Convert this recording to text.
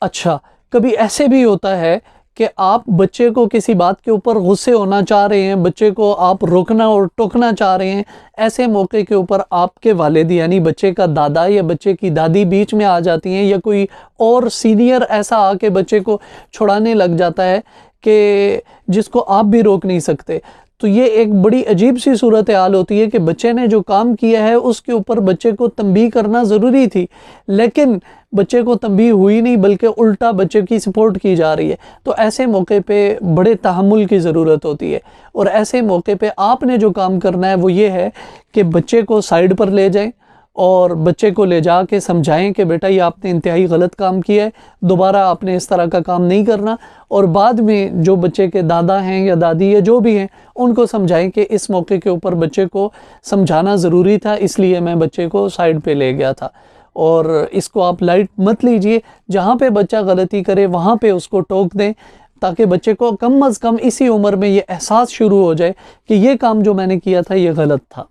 अच्छा, कभी ऐसे भी होता है कि आप बच्चे को किसी बात के ऊपर गुस्से होना चाह रहे हैं, बच्चे को आप रोकना और टोकना चाह रहे हैं, ऐसे मौके के ऊपर आपके वालिद यानी बच्चे का दादा या बच्चे की दादी बीच में आ जाती हैं, या कोई और सीनियर ऐसा आके बच्चे को छुड़ाने लग जाता है कि जिसको आप भी रोक नहीं सकते। तो ये एक बड़ी अजीब सी सूरत हाल होती है कि बच्चे ने जो काम किया है उसके ऊपर बच्चे को तंबीह करना ज़रूरी थी, लेकिन बच्चे को तंबीह हुई नहीं बल्कि उल्टा बच्चे की सपोर्ट की जा रही है। तो ऐसे मौके पे बड़े तहम्मुल की ज़रूरत होती है, और ऐसे मौके पे आपने जो काम करना है वो ये है कि बच्चे को साइड पर ले जाएं और बच्चे को ले जा के समझाएं कि बेटा ये आपने इंतहाई गलत काम किया है, दोबारा आपने इस तरह का काम नहीं करना। और बाद में जो बच्चे के दादा हैं या दादी या जो भी हैं उनको समझाएं कि इस मौके के ऊपर बच्चे को समझाना ज़रूरी था, इसलिए मैं बच्चे को साइड पे ले गया था। और इसको आप लाइट मत लीजिए, जहाँ पे बच्चा गलती करे वहाँ पे उसको टोक दें, ताकि बच्चे को कम अज़ कम इसी उम्र में ये एहसास शुरू हो जाए कि ये काम जो मैंने किया था ये गलत था।